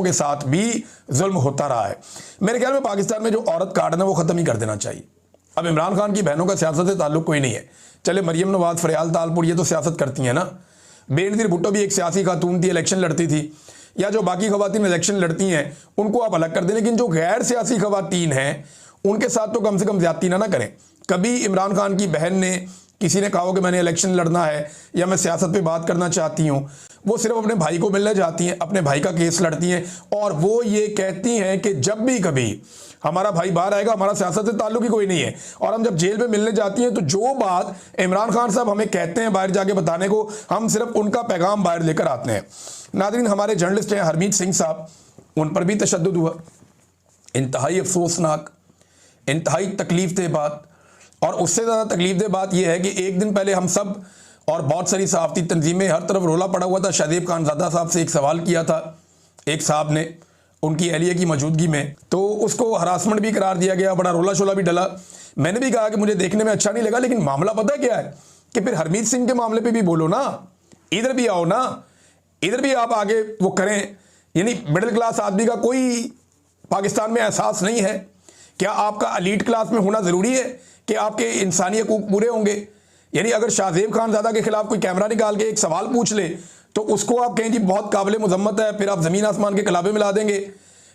के साथ भी जुल्म होता रहा है। मेरे ख्याल में पाकिस्तान में जो औरत कार्ड है वो ख़त्म ही कर देना चाहिए। अब इमरान खान की बहनों का सियासत से ताल्लुक कोई नहीं है। चले मरियम नवाज, फरियाल तालपुर ये तो सियासत करती हैं ना। बेनज़ीर भुट्टो भी एक सियासी खातून थी, इलेक्शन लड़ती थी, या जो बाकी खवातीन इलेक्शन लड़ती हैं उनको आप अलग कर दें, लेकिन जो गैर सियासी खवातीन हैं उनके साथ तो कम से कम ज्यादती ना करें। कभी इमरान खान की बहन ने, किसी ने कहा हो कि मैंने इलेक्शन लड़ना है या मैं सियासत पे बात करना चाहती हूँ, वो सिर्फ अपने भाई को मिलने जाती हैं, अपने भाई का केस लड़ती हैं और वो ये कहती हैं कि जब भी कभी हमारा भाई बाहर आएगा हमारा सियासत से ताल्लुक ही कोई नहीं है। और हम जब जेल में मिलने जाती हैं तो जो बात इमरान खान साहब हमें कहते हैं बाहर जाके बताने को, हम सिर्फ उनका पैगाम बाहर लेकर आते हैं। नाज़रीन, हमारे जर्नलिस्ट हैं हरमीत सिंह साहब, उन पर भी तशद्दुद हुआ। इंतहाई अफसोसनाक, इंतहाई तकलीफ दे बात। और उससे ज़्यादा तकलीफ दे बात यह है कि एक दिन पहले हम सब और बहुत सारी सहाफ़ती तंजीमें, हर तरफ रोला पड़ा हुआ था। शाहज़ेब खानज़ादा साहब से एक सवाल किया था एक साहब ने उनकी अहलिया की मौजूदगी में, तो उसको हरासमेंट भी करार दिया गया, बड़ा रोला शोला भी डला। मैंने भी कहा कि मुझे देखने में अच्छा नहीं लगा, लेकिन मामला पता क्या है कि फिर हरमीत सिंह के मामले पर भी बोलो ना, इधर भी आओ ना, इधर भी आप आगे वो करें। यानी मिडिल क्लास आदमी का कोई पाकिस्तान में एहसास नहीं है? क्या आपका एलीट क्लास में होना ज़रूरी है कि आपके इंसानी हकूक पूरे होंगे? यानी अगर शाहज़ेब खानज़ादा के खिलाफ कोई कैमरा निकाल के एक सवाल पूछ ले तो उसको आप कहें जी बहुत काबिल मुज़म्मत है, फिर आप ज़मीन आसमान के कलाबे मिला देंगे।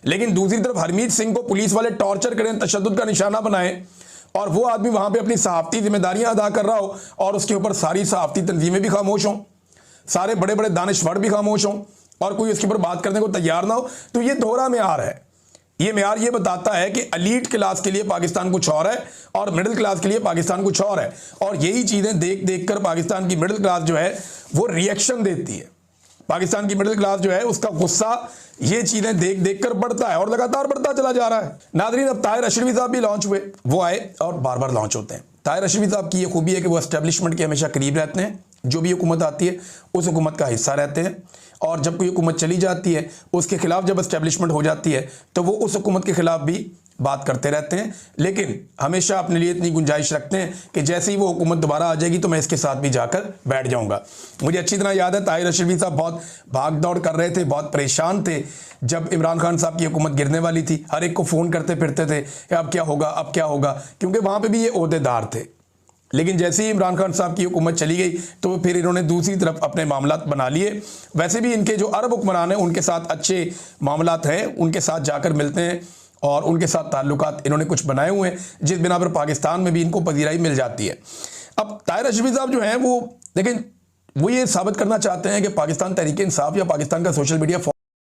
लेकिन दूसरी तरफ हरमीत सिंह को पुलिस वाले टॉर्चर करें, तशद्दुद का निशाना बनाएं और वो आदमी वहाँ पर अपनी सहाफ़ती जिम्मेदारियाँ अदा कर रहा हो और उसके ऊपर सारी सहाफ़ती तंजीमें भी खामोश हों, सारे बड़े बड़े दानिशवर भी खामोश हों और कोई उसके ऊपर बात करने को तैयार ना हो, तो ये दोहरा म्यार है। ये म्यार ये बताता है कि एलीट क्लास के लिए पाकिस्तान कुछ और है और मिडिल क्लास के लिए पाकिस्तान कुछ और है। और यही चीज़ें देख देख कर पाकिस्तान की मिडिल क्लास जो है वो रिएक्शन देती है। पाकिस्तान की मिडिल क्लास जो है उसका गुस्सा ये चीज़ें देख देख कर बढ़ता है और लगातार बढ़ता चला जा रहा है। नाज़रीन, अब ताहिर अशरफी साहब भी लॉन्च हुए, वो आए और बार बार लॉन्च होते हैं। ताहिर अशरफी साहब की ये खूबी है कि वो एस्टेब्लिशमेंट के हमेशा करीब रहते हैं, जो भी हुकूमत आती है उस हुकूमत का हिस्सा रहते हैं और जब कोई हुकूमत चली जाती है उसके खिलाफ जब एस्टेब्लिशमेंट हो जाती है तो वो उस हुकूमत के खिलाफ भी बात करते रहते हैं, लेकिन हमेशा अपने लिए इतनी गुंजाइश रखते हैं कि जैसे ही वो हुकूमत दोबारा आ जाएगी तो मैं इसके साथ भी जाकर बैठ जाऊंगा। मुझे अच्छी तरह याद है ताहिर अशरफी साहब बहुत भाग दौड़ कर रहे थे, बहुत परेशान थे जब इमरान खान साहब की हुकूमत गिरने वाली थी। हर एक को फ़ोन करते फिरते थे कि अब क्या होगा, अब क्या होगा, क्योंकि वहाँ पर भी ये ओहदेदार थे। लेकिन जैसे ही इमरान खान साहब की हुकूमत चली गई तो फिर इन्होंने दूसरी तरफ अपने मामलात बना लिए। वैसे भी इनके जो अरब हुक्मरान हैं उनके साथ अच्छे मामलात हैं, उनके साथ जाकर मिलते हैं और उनके साथ ताल्लुकात इन्होंने कुछ बनाए हुए हैं जिस बिना पर पाकिस्तान में भी इनको पजीराई मिल जाती है। अब ताहिर अशरफी साहब जो हैं वो, लेकिन वो ये साबित करना चाहते हैं कि पाकिस्तान तहरीक इंसाफ या पाकिस्तान का सोशल मीडिया